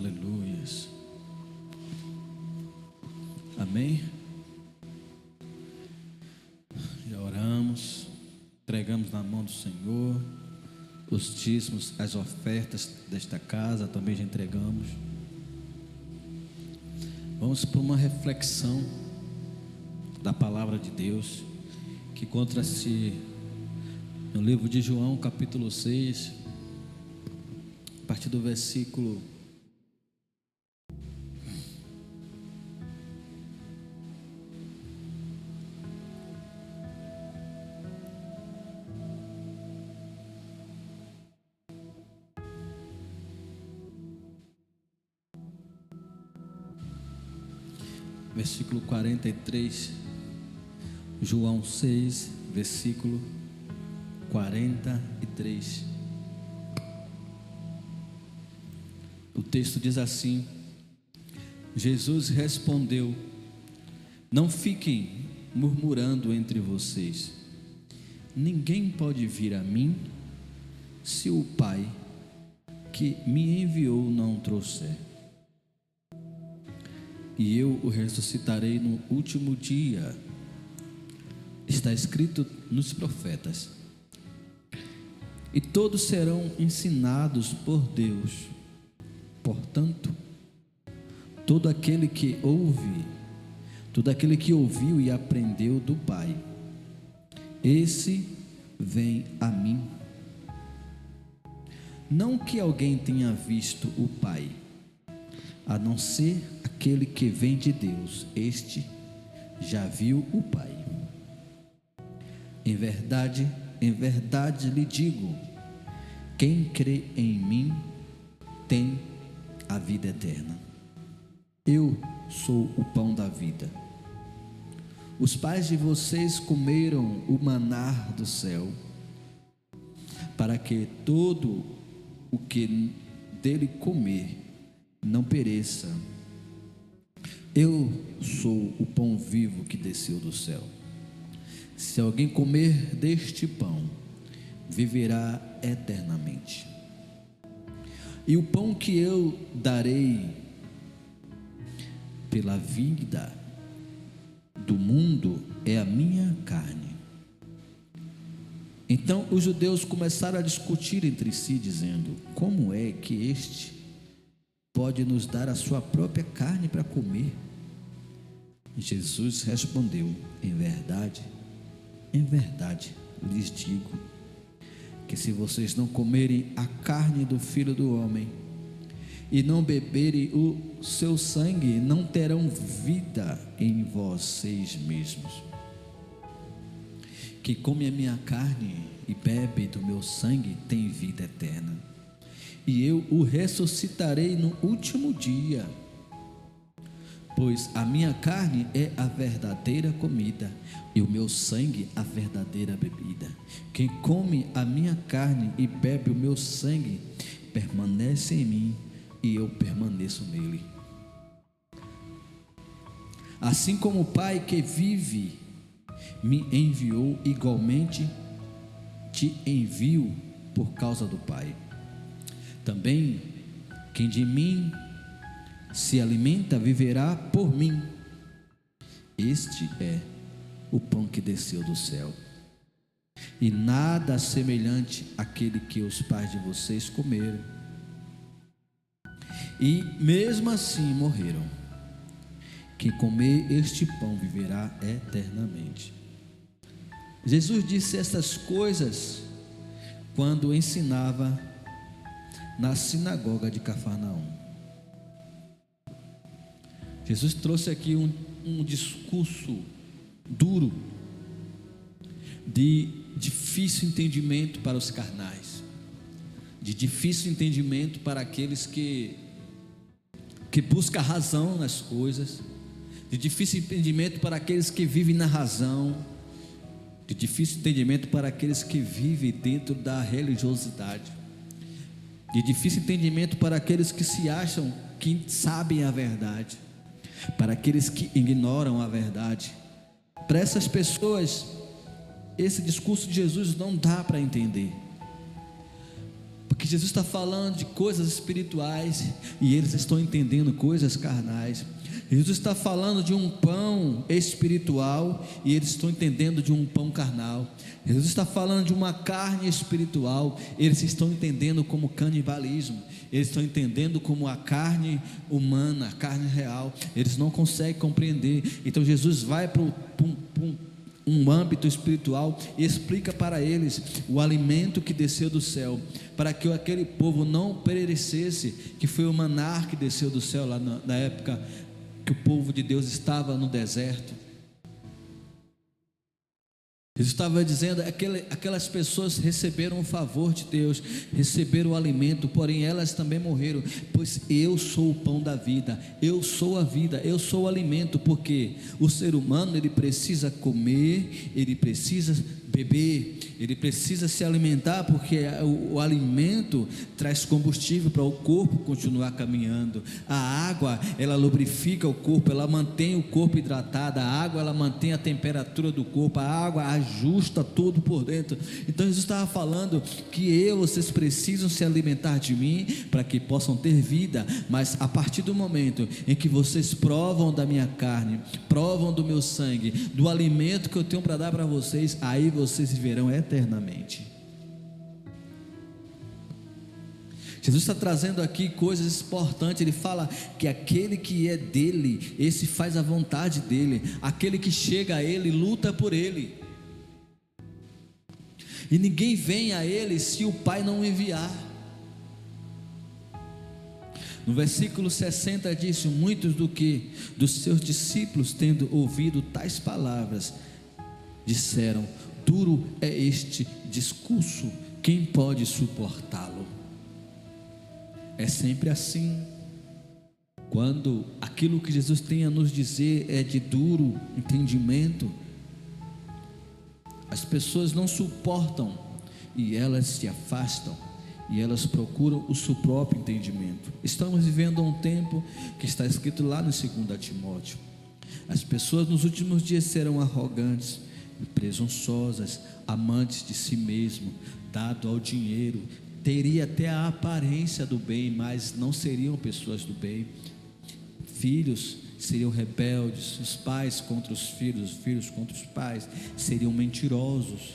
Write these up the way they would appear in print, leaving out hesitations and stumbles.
Aleluias. Amém. Já oramos, entregamos na mão do Senhor os dízimos, as ofertas desta casa, também já entregamos. Vamos para uma reflexão da palavra de Deus, que encontra-se no livro de João, capítulo 6, a partir do versículo 43, João 6, versículo 43. O texto diz assim: Jesus respondeu: não fiquem murmurando entre vocês. Ninguém pode vir a mim se o Pai que me enviou não trouxer. E eu o ressuscitarei no último dia. Está escrito nos profetas. E todos serão ensinados por Deus. Portanto, todo aquele que ouviu e aprendeu do Pai, esse vem a mim. Não que alguém tenha visto o Pai, a não ser aquele que vem de Deus, este já viu o Pai. Em verdade lhe digo: quem crê em mim tem a vida eterna. Eu sou o pão da vida. Os pais de vocês comeram o maná do céu, para que todo o que dele comer não pereça. Eu sou o pão vivo que desceu do céu. Se alguém comer deste pão, viverá eternamente. E o pão que eu darei pela vida do mundo é a minha carne. Então os judeus começaram a discutir entre si, dizendo: como é que este pode nos dar a sua própria carne para comer? Jesus respondeu: em verdade lhes digo, que se vocês não comerem a carne do Filho do Homem e não beberem o seu sangue, não terão vida em vocês mesmos. Quem come a minha carne e bebe do meu sangue tem vida eterna, e eu o ressuscitarei no último dia. Pois a minha carne é a verdadeira comida, e o meu sangue a verdadeira bebida. Quem come a minha carne e bebe o meu sangue permanece em mim, e eu permaneço nele. Assim como o Pai que vive me enviou, igualmente te envio por causa do Pai. Também quem de mim se alimenta viverá por mim. Este é o pão que desceu do céu, e nada semelhante àquele que os pais de vocês comeram, e mesmo assim morreram. Quem comer este pão viverá eternamente. Jesus disse essas coisas quando ensinava na sinagoga de Cafarnaum. Jesus trouxe aqui um discurso duro, de difícil entendimento para os carnais, de difícil entendimento para aqueles que buscam razão nas coisas, de difícil entendimento para aqueles que vivem na razão, de difícil entendimento para aqueles que vivem dentro da religiosidade, de difícil entendimento para aqueles que se acham que sabem a verdade, para aqueles que ignoram a verdade. Para essas pessoas, esse discurso de Jesus não dá para entender. Porque Jesus está falando de coisas espirituais e eles estão entendendo coisas carnais. Jesus está falando de um pão espiritual e eles estão entendendo de um pão carnal. Jesus está falando de uma carne espiritual, eles estão entendendo como canibalismo. Eles estão entendendo como a carne humana, a carne real. Eles não conseguem compreender. Então Jesus vai para um âmbito espiritual e explica para eles o alimento que desceu do céu, para que aquele povo não perecesse, que foi o maná que desceu do céu lá na época que o povo de Deus estava no deserto. Jesus estava dizendo, aquelas pessoas receberam o favor de Deus, receberam o alimento, porém elas também morreram, pois eu sou o pão da vida, eu sou a vida, eu sou o alimento, porque o ser humano, ele precisa comer, ele precisa beber, ele precisa se alimentar, porque o alimento traz combustível para o corpo continuar caminhando. A água, ela lubrifica o corpo, ela mantém o corpo hidratado, a água, ela mantém a temperatura do corpo, a água ajusta tudo por dentro. Então Jesus estava falando que vocês precisam se alimentar de mim, para que possam ter vida, mas a partir do momento em que vocês provam da minha carne, provam do meu sangue, do alimento que eu tenho para dar para vocês, aí vocês viverão eternamente. Jesus está trazendo aqui coisas importantes. Ele fala que aquele que é dele, esse faz a vontade dele, aquele que chega a ele, luta por ele, e ninguém vem a ele se o Pai não enviar. No versículo 60 diz: muitos dos seus discípulos, tendo ouvido tais palavras, disseram: duro é este discurso, quem pode suportá-lo? É sempre assim. Quando aquilo que Jesus tem a nos dizer é de duro entendimento, as pessoas não suportam e elas se afastam e elas procuram o seu próprio entendimento. Estamos vivendo um tempo que está escrito lá no 2 Timóteo: as pessoas nos últimos dias serão arrogantes, presunçosas, amantes de si mesmo, dado ao dinheiro, teria até a aparência do bem, mas não seriam pessoas do bem. Filhos seriam rebeldes, os pais contra os filhos contra os pais, seriam mentirosos.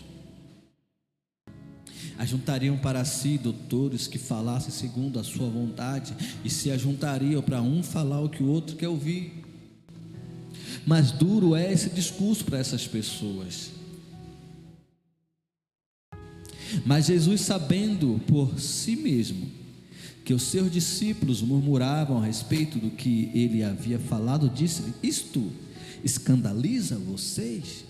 Ajuntariam para si doutores que falassem segundo a sua vontade, e se ajuntariam para um falar o que o outro quer ouvir. Mas duro é esse discurso para essas pessoas. Mas Jesus, sabendo por si mesmo que os seus discípulos murmuravam a respeito do que ele havia falado, disse-lhe: isto escandaliza vocês?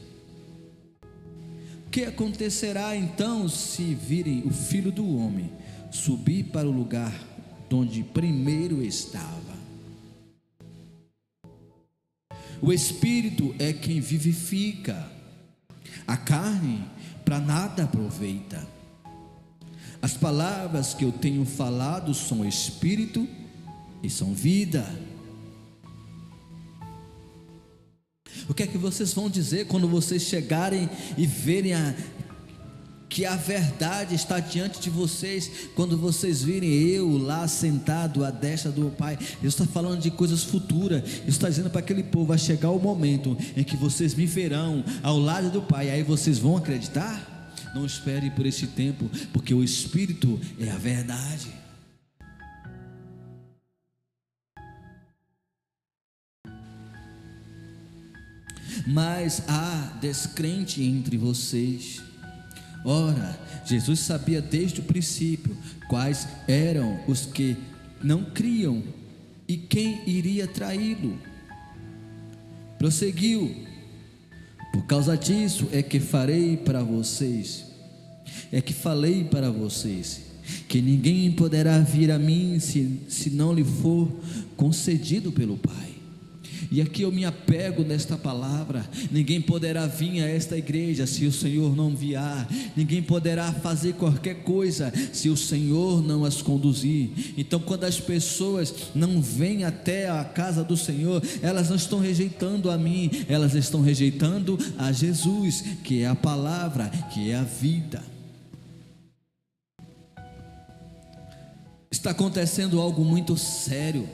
O que acontecerá então se virem o Filho do Homem subir para o lugar onde primeiro estava? O Espírito é quem vivifica, a carne para nada aproveita. As palavras que eu tenho falado são Espírito e são vida. O que é que vocês vão dizer quando vocês chegarem e verem que a verdade está diante de vocês, quando vocês virem eu lá sentado à destra do Pai? Deus está falando de coisas futuras. Deus está dizendo para aquele povo: vai chegar o momento em que vocês me verão ao lado do Pai, aí vocês vão acreditar? Não espere por esse tempo, porque o Espírito é a verdade. Mas há descrente entre vocês. Ora, Jesus sabia desde o princípio quais eram os que não criam e quem iria traí-lo. Prosseguiu: por causa disso é que falei para vocês, que ninguém poderá vir a mim se não lhe for concedido pelo Pai. E aqui eu me apego nesta palavra: ninguém poderá vir a esta igreja se o Senhor não enviar, ninguém poderá fazer qualquer coisa se o Senhor não as conduzir. Então, quando as pessoas não vêm até a casa do Senhor, elas não estão rejeitando a mim, elas estão rejeitando a Jesus, que é a palavra, que é a vida. Está acontecendo algo muito sério.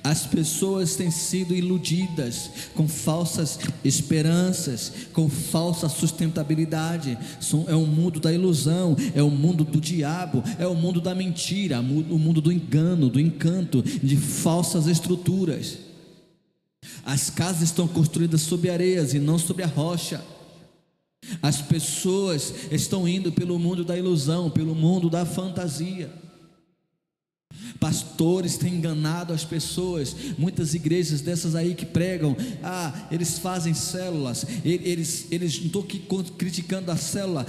As pessoas têm sido iludidas com falsas esperanças, com falsa sustentabilidade. É o mundo da ilusão, é o mundo do diabo, é o mundo da mentira, o mundo do engano, do encanto, de falsas estruturas. As casas estão construídas sobre areias e não sobre a rocha. As pessoas estão indo pelo mundo da ilusão, pelo mundo da fantasia. Pastores têm enganado as pessoas. Muitas igrejas dessas aí que pregam, eles fazem células, eles não estou aqui criticando a célula,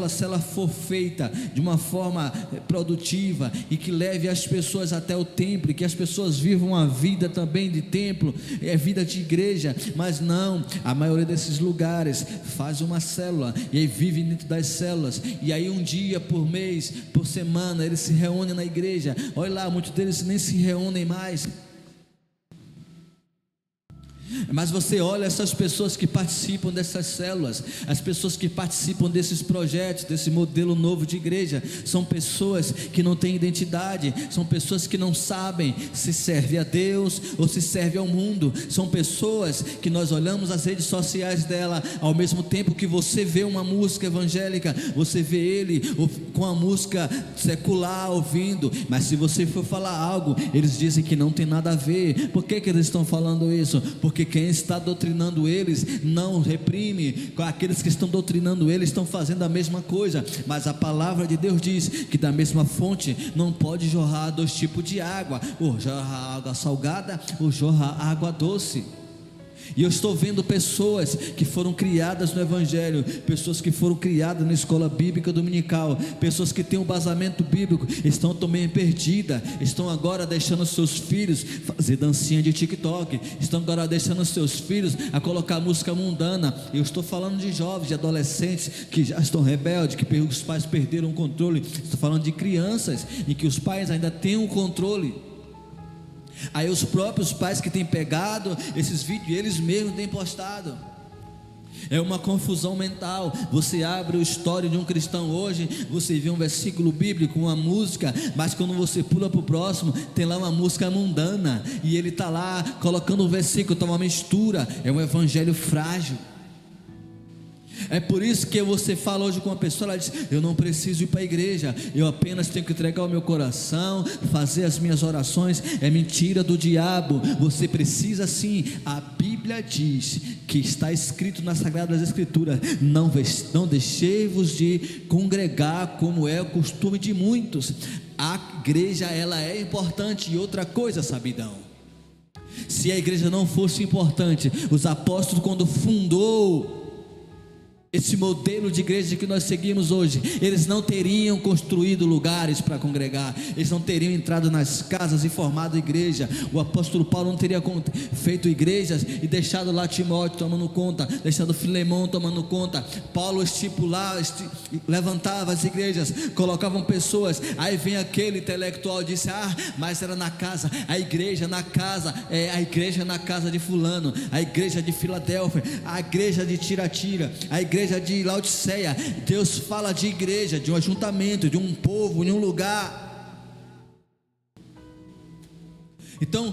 se ela for feita de uma forma produtiva e que leve as pessoas até o templo, e que as pessoas vivam a vida também de templo, vida de igreja. Mas não, a maioria desses lugares faz uma célula e aí vive dentro das células, e aí um dia por mês, por semana, eles se reúnem na igreja. Olha lá, muitos deles nem se reúnem mais. Mas você olha essas pessoas que participam dessas células, as pessoas que participam desses projetos, desse modelo novo de igreja, são pessoas que não têm identidade, são pessoas que não sabem se serve a Deus ou se serve ao mundo. São pessoas que nós olhamos as redes sociais dela, ao mesmo tempo que você vê uma música evangélica, você vê ele com a música secular ouvindo, mas se você for falar algo, eles dizem que não tem nada a ver. Por que eles estão falando isso? Porque quem está doutrinando eles não reprime. Aqueles que estão doutrinando eles estão fazendo a mesma coisa. Mas a palavra de Deus diz que da mesma fonte não pode jorrar dois tipos de água: ou jorra água salgada ou jorra água doce. E eu estou vendo pessoas que foram criadas no Evangelho, pessoas que foram criadas na escola bíblica dominical, pessoas que têm um embasamento bíblico, estão também perdidas, estão agora deixando seus filhos fazer dancinha de TikTok, estão agora deixando seus filhos a colocar música mundana. Eu estou falando de jovens, de adolescentes que já estão rebeldes, que os pais perderam o controle. Estou falando de crianças em que os pais ainda têm o controle. Aí os próprios pais que têm pegado esses vídeos, eles mesmos têm postado. É uma confusão mental. Você abre o histórico de um cristão hoje, você vê um versículo bíblico, uma música, mas quando você pula para o próximo, tem lá uma música mundana, e ele está lá colocando um versículo, está uma mistura. É um evangelho frágil. É por isso que você fala hoje com uma pessoa, ela diz: eu não preciso ir para a igreja, eu apenas tenho que entregar o meu coração, fazer as minhas orações. É mentira do diabo. Você precisa sim. A Bíblia diz que está escrito nas Sagradas Escrituras: não deixei-vos de congregar, como é o costume de muitos. A igreja, ela é importante. E outra coisa, sabidão, se a igreja não fosse importante, os apóstolos, quando fundou esse modelo de igreja que nós seguimos hoje, eles não teriam construído lugares para congregar, eles não teriam entrado nas casas e formado igreja. O apóstolo Paulo não teria feito igrejas e deixado lá Timóteo tomando conta, deixado Filemão tomando conta. Paulo levantava as igrejas, colocavam pessoas. Aí vem aquele intelectual e disse: mas era na casa, a igreja na casa, a igreja na casa de fulano, a igreja de Filadélfia, a igreja de Tiratira, a igreja de Laodiceia. Deus fala de igreja, de um ajuntamento, de um povo, de um lugar. Então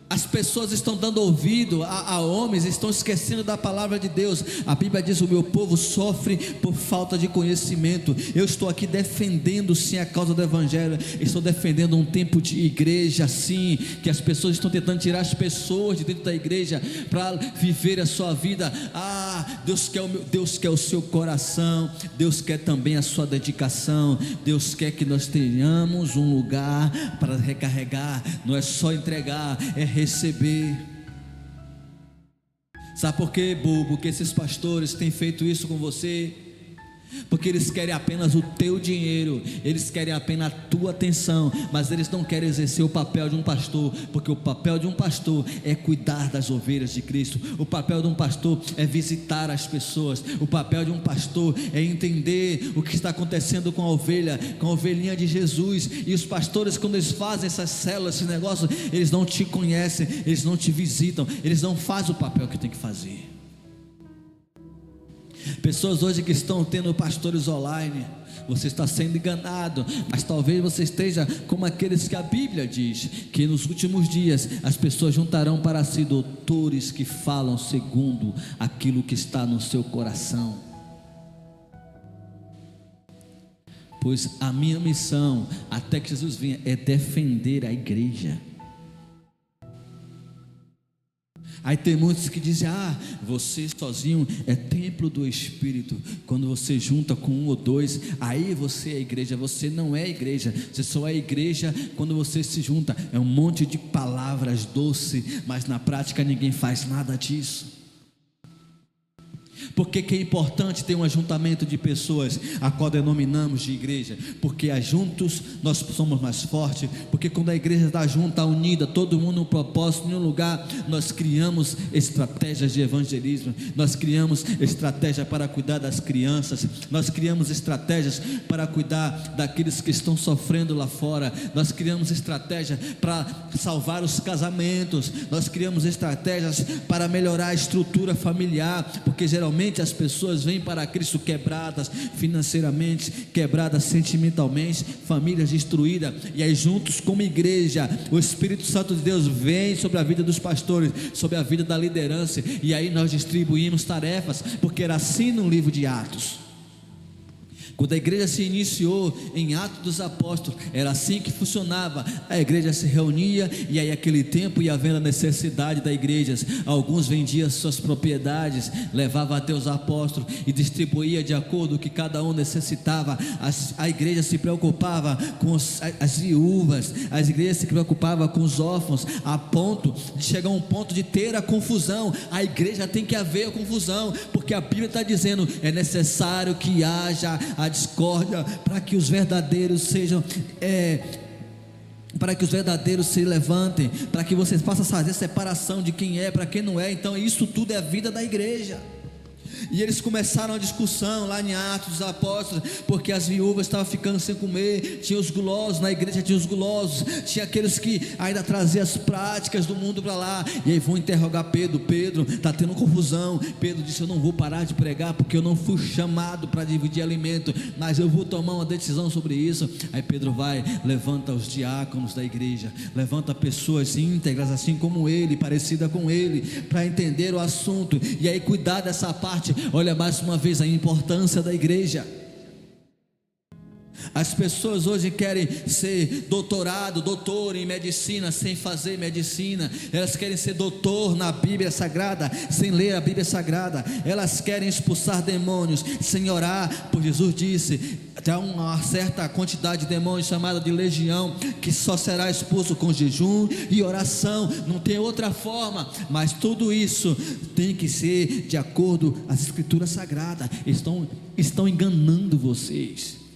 as pessoas estão dando ouvido a homens, estão esquecendo da palavra de Deus. A Bíblia diz: o meu povo sofre por falta de conhecimento. Eu estou aqui defendendo sim a causa do Evangelho. Estou defendendo um tempo de igreja, sim, que as pessoas estão tentando tirar as pessoas de dentro da igreja para viver a sua vida. Deus quer o seu coração, Deus quer também a sua dedicação. Deus quer que nós tenhamos um lugar para recarregar. Não é só entregar, é receber. Sabe por quê, bobo, que esses pastores têm feito isso com você? Porque eles querem apenas o teu dinheiro, eles querem apenas a tua atenção, mas eles não querem exercer o papel de um pastor. Porque o papel de um pastor é cuidar das ovelhas de Cristo. O papel de um pastor é visitar as pessoas. O papel de um pastor é entender o que está acontecendo com a ovelha, com a ovelhinha de Jesus. E os pastores, quando eles fazem essas células, esse negócio, eles não te conhecem, eles não te visitam, eles não fazem o papel que tem que fazer. Pessoas hoje que estão tendo pastores online, você está sendo enganado, mas talvez você esteja como aqueles que a Bíblia diz, que nos últimos dias as pessoas juntarão para si doutores que falam segundo aquilo que está no seu coração. Pois a minha missão, até que Jesus venha, é defender a igreja. Aí tem muitos que dizem: você sozinho é templo do Espírito. Quando você junta com um ou dois, aí você é igreja. Você não é igreja, você só é igreja quando você se junta. É um monte de palavras doces, mas na prática ninguém faz nada disso. Por que é importante ter um ajuntamento de pessoas, a qual denominamos de igreja? Porque juntos nós somos mais fortes. Porque quando a igreja está junta, unida, todo mundo num propósito, em um lugar, nós criamos estratégias de evangelismo, nós criamos estratégia para cuidar das crianças, nós criamos estratégias para cuidar daqueles que estão sofrendo lá fora, nós criamos estratégia para salvar os casamentos, nós criamos estratégias para melhorar a estrutura familiar, porque geralmente as pessoas vêm para Cristo quebradas financeiramente, quebradas sentimentalmente, famílias destruídas, e aí juntos como igreja, o Espírito Santo de Deus vem sobre a vida dos pastores, sobre a vida da liderança, e aí nós distribuímos tarefas, porque era assim no livro de Atos. Quando a igreja se iniciou em Atos dos Apóstolos, era assim que funcionava. A igreja se reunia, e aí aquele tempo ia havendo a necessidade da igreja. Alguns vendiam suas propriedades, levavam até os apóstolos e distribuía de acordo com o que cada um necessitava. A igreja se preocupava com as viúvas, as igrejas se preocupavam com os órfãos, a ponto de chegar a um ponto de ter a confusão. A igreja tem que haver a confusão, porque a Bíblia está dizendo: é necessário que haja a discórdia, para que os verdadeiros sejam para que os verdadeiros se levantem, para que vocês possam fazer separação de quem é para quem não é. Então isso tudo é a vida da igreja. E eles começaram a discussão lá em Atos dos Apóstolos, porque as viúvas estavam ficando sem comer, tinha os gulosos, na igreja tinha os gulosos, tinha aqueles que ainda traziam as práticas do mundo para lá, e aí vão interrogar Pedro: Pedro, está tendo confusão. Pedro disse: eu não vou parar de pregar, porque eu não fui chamado para dividir alimento, mas eu vou tomar uma decisão sobre isso. Aí Pedro vai, levanta os diáconos da igreja, levanta pessoas íntegras assim como ele, parecida com ele, para entender o assunto, e aí cuidar dessa parte. Olha mais uma vez a importância da igreja. As pessoas hoje querem ser doutor em medicina, sem fazer medicina. Elas querem ser doutor na Bíblia Sagrada, sem ler a Bíblia Sagrada. Elas querem expulsar demônios, sem orar. Por Jesus disse: há uma certa quantidade de demônios chamada de legião, que só será expulso com jejum e oração. Não tem outra forma. Mas tudo isso tem que ser de acordo com as Escrituras Sagradas. Estão enganando vocês.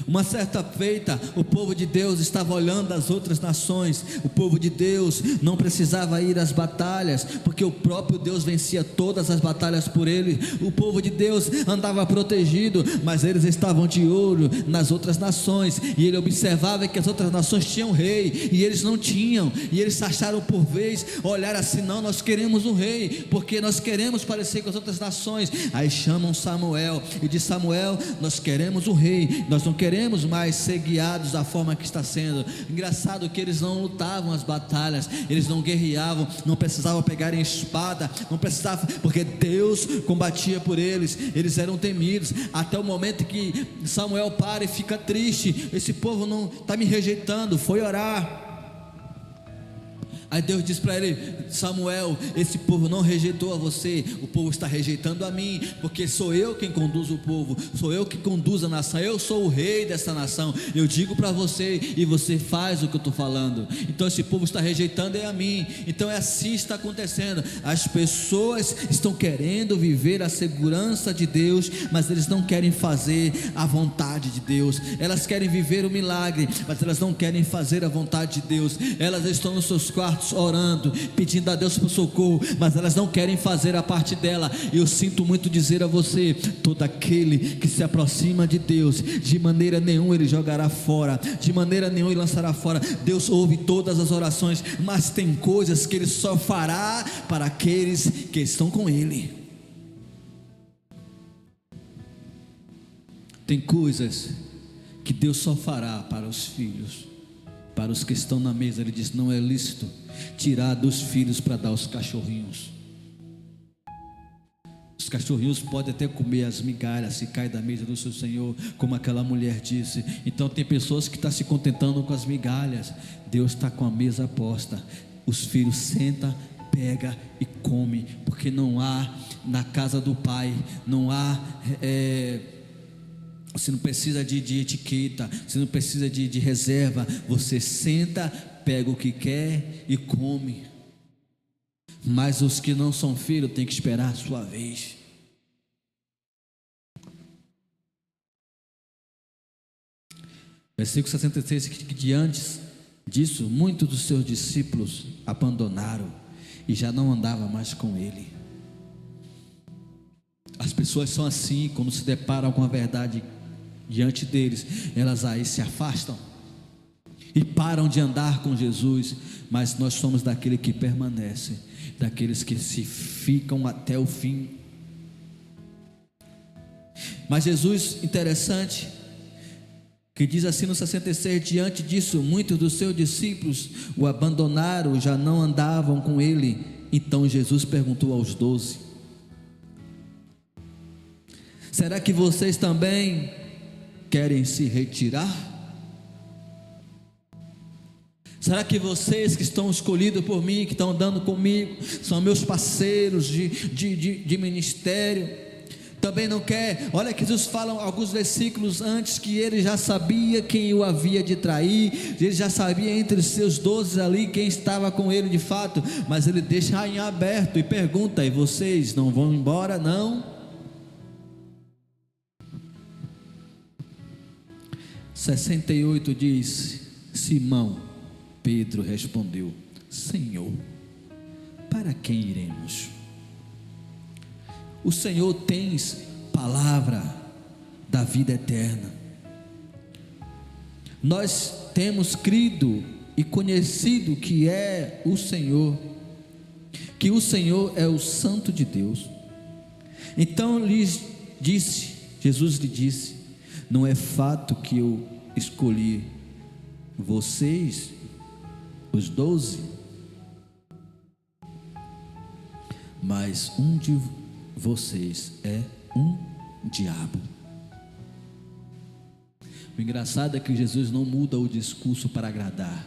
Uma certa feita, o povo de Deus estava olhando as outras nações. O povo de Deus não precisava ir às batalhas, porque o próprio Deus vencia todas as batalhas por ele. O povo de Deus andava protegido, mas eles estavam de olho nas outras nações, e ele observava que as outras nações tinham rei, e eles não tinham, e eles acharam por vez, olhar assim: não, nós queremos um rei, porque nós queremos parecer com as outras nações. Aí chamam Samuel, e diz: Samuel, nós queremos um rei, nós não queremos mais ser guiados da forma que está sendo. Engraçado que eles não lutavam as batalhas, eles não guerreavam, não precisavam pegar em espada, não precisavam, porque Deus combatia por eles, eles eram temidos, até o momento que Samuel para e fica triste: esse povo não está me rejeitando, foi orar. Aí Deus diz para ele: Samuel, esse povo não rejeitou a você, o povo está rejeitando a mim, porque sou eu quem conduz o povo, sou eu que conduzo a nação, eu sou o rei dessa nação. Eu digo para você e você faz o que eu estou falando. Então esse povo está rejeitando a mim. Então é assim que está acontecendo. As pessoas estão querendo viver a segurança de Deus, mas eles não querem fazer a vontade de Deus. Elas querem viver o milagre, mas elas não querem fazer a vontade de Deus. Elas estão nos seus quartos orando, pedindo a Deus por socorro, mas elas não querem fazer a parte dela. E eu sinto muito dizer a você: todo aquele que se aproxima de Deus, de maneira nenhuma ele jogará fora, de maneira nenhuma ele lançará fora. Deus ouve todas as orações, mas tem coisas que ele só fará para aqueles que estão com ele. Tem coisas que Deus só fará para os filhos, para os que estão na mesa. Ele diz: não é lícito tirar dos filhos para dar aos cachorrinhos. Os cachorrinhos podem até comer as migalhas se cai da mesa do seu Senhor, como aquela mulher disse. Então tem pessoas que estão se contentando com as migalhas. Deus está com a mesa posta. Os filhos sentam, pega e come, porque não há na casa do Pai, não há você não precisa de etiqueta, você não precisa de reserva. Você senta, pega o que quer e come. Mas os que não são filhos têm que esperar a sua vez. Versículo 66, que diante disso, muitos dos seus discípulos abandonaram e já não andavam mais com ele. As pessoas são assim, quando se deparam com a verdade diante deles, elas aí se afastam e param de andar com Jesus. Mas nós somos daquele que permanece, daqueles que se ficam até o fim. Mas Jesus, interessante, que diz assim no 66, diante disso, muitos dos seus discípulos o abandonaram, já não andavam com ele. Então Jesus perguntou aos 12: será que vocês também querem se retirar? Será que vocês que estão escolhidos por mim, que estão andando comigo, são meus parceiros de ministério, também não quer? Olha que Jesus fala alguns versículos antes, que ele já sabia quem o havia de trair, ele já sabia entre os seus 12 ali quem estava com ele de fato, mas ele deixa em aberto e pergunta: e vocês não vão embora não? 68 diz: Simão Pedro respondeu: Senhor, para quem iremos? O Senhor tens palavra da vida eterna. Nós temos crido e conhecido que é o Senhor, que o Senhor é o Santo de Deus. Então Jesus lhe disse: não é fato que eu escolhi vocês, os 12, mas um de vocês é um diabo. O engraçado é que Jesus não muda o discurso para agradar.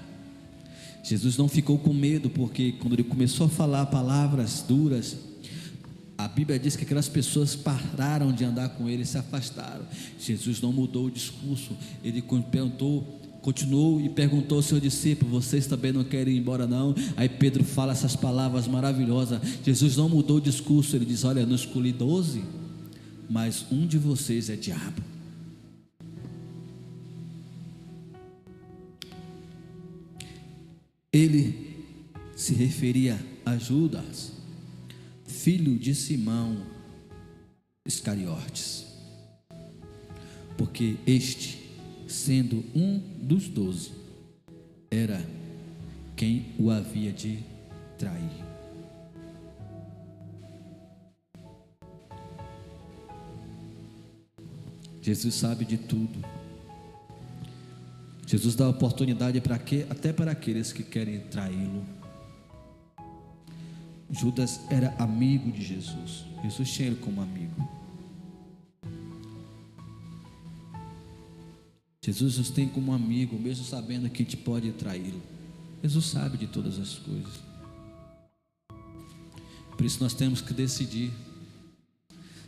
Jesus não ficou com medo, porque quando ele começou a falar palavras duras, a Bíblia diz que aquelas pessoas pararam de andar com ele e se afastaram. Jesus não mudou o discurso. Ele continuou e perguntou ao seu discípulo: vocês também não querem ir embora não? Aí Pedro fala essas palavras maravilhosas. Jesus não mudou o discurso. Ele diz: olha, eu não escolhi 12, mas um de vocês é diabo. Ele se referia a Judas, filho de Simão Iscariotes, porque este, sendo um dos 12, era quem o havia de trair. Jesus sabe de tudo. Jesus dá oportunidade até para aqueles que querem traí-lo. Judas era amigo de Jesus. Jesus tinha ele como amigo. Jesus nos tem como amigo, mesmo sabendo que a gente pode traí-lo. Jesus sabe de todas as coisas. Por isso nós temos que decidir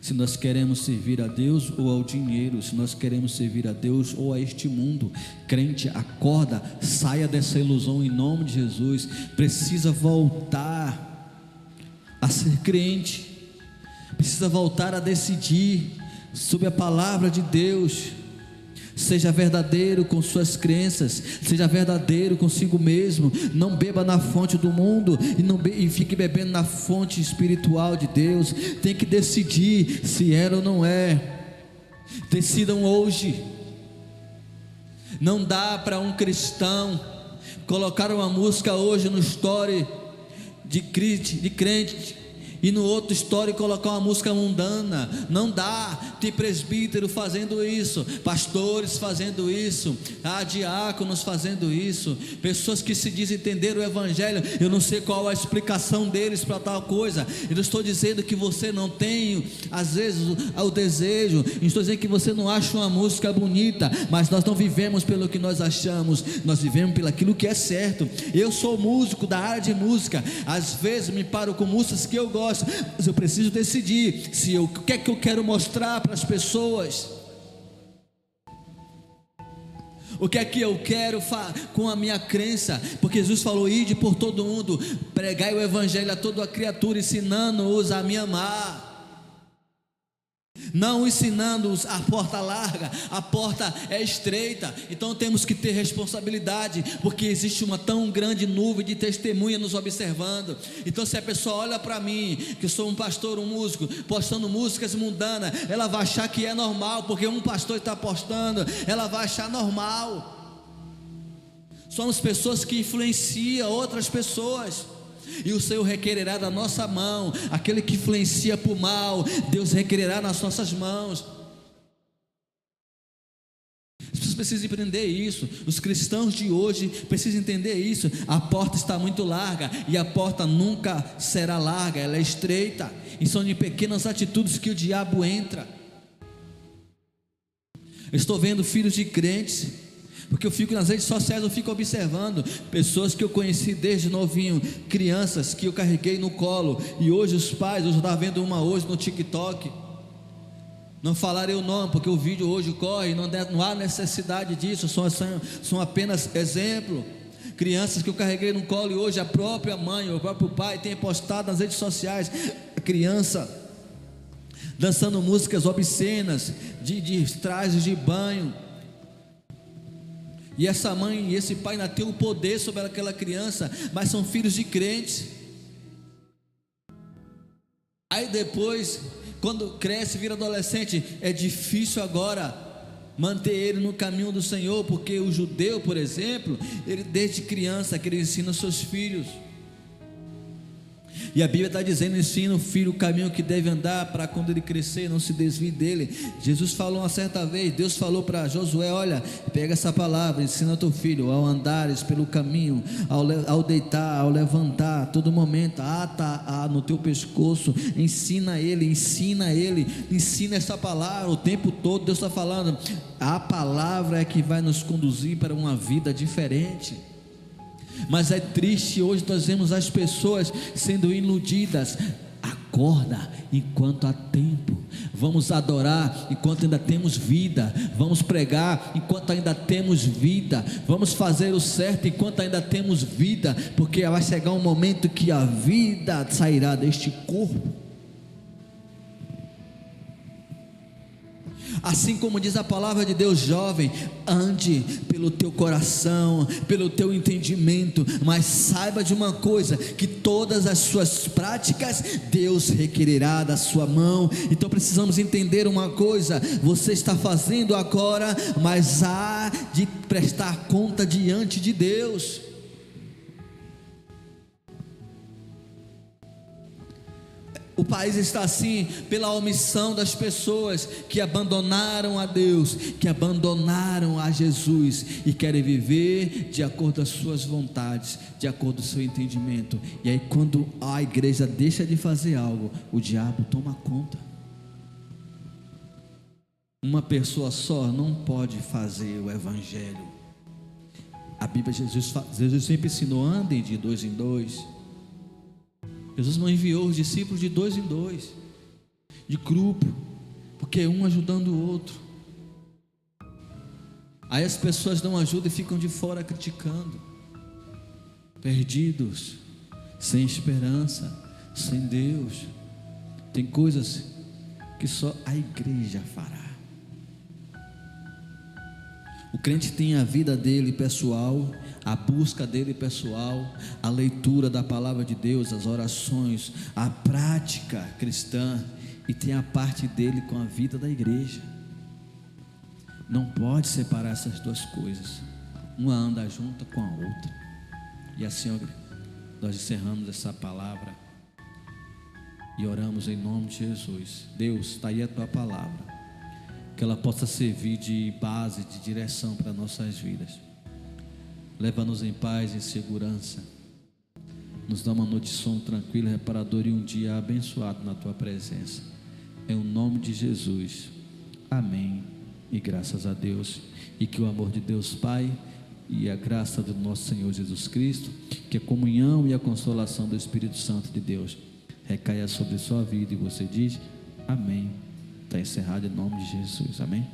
se nós queremos servir a Deus ou ao dinheiro, se nós queremos servir a Deus ou a este mundo. Crente, acorda, saia dessa ilusão em nome de Jesus. Precisa voltar a ser crente, precisa voltar a decidir sobre a palavra de Deus. Seja verdadeiro com suas crenças, seja verdadeiro consigo mesmo. Não beba na fonte do mundo e fique bebendo na fonte espiritual de Deus. Tem que decidir se é ou não é. Decidam hoje. Não dá para um cristão colocar uma música hoje no story de crente, e no outro story colocar uma música mundana. Não dá. tem presbítero fazendo isso, pastores fazendo isso, diáconos fazendo isso, pessoas que se dizem entender o Evangelho. Eu não sei qual a explicação deles para tal coisa. Eu não estou dizendo que você não tem, às vezes, o desejo. Eu estou dizendo que você não acha uma música bonita, mas nós não vivemos pelo que nós achamos, nós vivemos pelo aquilo que é certo. Eu sou músico da área de música, às vezes me paro com músicas que eu gosto, mas eu preciso decidir o que é que eu quero mostrar para as pessoas, o que é que eu quero com a minha crença, porque Jesus falou: ide por todo mundo, pregai o Evangelho a toda a criatura, ensinando-os a me amar. Não ensinando-os a porta larga, a porta é estreita. Então temos que ter responsabilidade, porque existe uma tão grande nuvem de testemunha nos observando. Então se a pessoa olha para mim, que sou um pastor, um músico, postando músicas mundanas, ela vai achar que é normal, porque um pastor está postando, ela vai achar normal. Somos pessoas que influenciam outras pessoas, e o Senhor requererá da nossa mão. Aquele que influencia por mal, Deus requererá nas nossas mãos. As pessoas precisam entender isso. Os cristãos de hoje precisam entender isso. A porta está muito larga, e a porta nunca será larga, ela é estreita, e são de pequenas atitudes que o diabo entra. Eu estou vendo filhos de crentes, porque eu fico nas redes sociais, eu fico observando pessoas que eu conheci desde novinho, crianças que eu carreguei no colo, e hoje os pais, eu estava vendo uma hoje no TikTok, não falarei o nome, porque o vídeo hoje corre, não há necessidade disso, são apenas exemplo. Crianças que eu carreguei no colo, e hoje a própria mãe, o próprio pai tem postado nas redes sociais, a criança dançando músicas obscenas, de trajes de banho. E essa mãe e esse pai ainda tem o poder sobre aquela criança, mas são filhos de crentes. Aí depois, quando cresce, vira adolescente, é difícil agora manter ele no caminho do Senhor, porque o judeu, por exemplo, ele desde criança que ele ensina os seus filhos, e a Bíblia está dizendo: ensina o filho o caminho que deve andar, para quando ele crescer não se desvie dele. Jesus falou uma certa vez, Deus falou para Josué: olha, pega essa palavra, ensina teu filho ao andares pelo caminho, ao deitar, ao levantar, a todo momento, ata no teu pescoço, ensina ele, ensina essa palavra o tempo todo. Deus está falando, a palavra é que vai nos conduzir para uma vida diferente. Mas é triste, hoje nós vemos as pessoas sendo iludidas. Acorda enquanto há tempo, vamos adorar enquanto ainda temos vida, vamos pregar enquanto ainda temos vida, vamos fazer o certo enquanto ainda temos vida, porque vai chegar um momento que a vida sairá deste corpo. Assim como diz a palavra de Deus, jovem, ande pelo teu coração, pelo teu entendimento, mas saiba de uma coisa, que todas as suas práticas Deus requererá da sua mão. Então precisamos entender uma coisa: você está fazendo agora, mas há de prestar conta diante de Deus. O país está assim pela omissão das pessoas que abandonaram a Deus, que abandonaram a Jesus e querem viver de acordo com as suas vontades, de acordo com o seu entendimento. E aí, quando a igreja deixa de fazer algo, o diabo toma conta. Uma pessoa só não pode fazer o evangelho. A Bíblia, Jesus sempre ensinou: andem de dois em dois. Jesus não enviou os discípulos de dois em dois, de grupo, porque um ajudando o outro. Aí as pessoas não ajudam e ficam de fora criticando, perdidos, sem esperança, sem Deus. Tem coisas que só a igreja fará. O crente tem a vida dele pessoal, a busca dele pessoal, a leitura da palavra de Deus, as orações, a prática cristã, e tem a parte dele com a vida da igreja. Não pode separar essas duas coisas, uma anda junto com a outra. E assim nós encerramos essa palavra e oramos em nome de Jesus. Deus, está aí a tua palavra, que ela possa servir de base, de direção para nossas vidas. Leva-nos em paz, em segurança. Nos dá uma noite de sono tranquilo, reparador e um dia abençoado na tua presença. Em o nome de Jesus. Amém. E graças a Deus. E que o amor de Deus Pai e a graça do nosso Senhor Jesus Cristo, que a comunhão e a consolação do Espírito Santo de Deus recaia sobre sua vida. E você diz: amém. Está encerrado em nome de Jesus. Amém.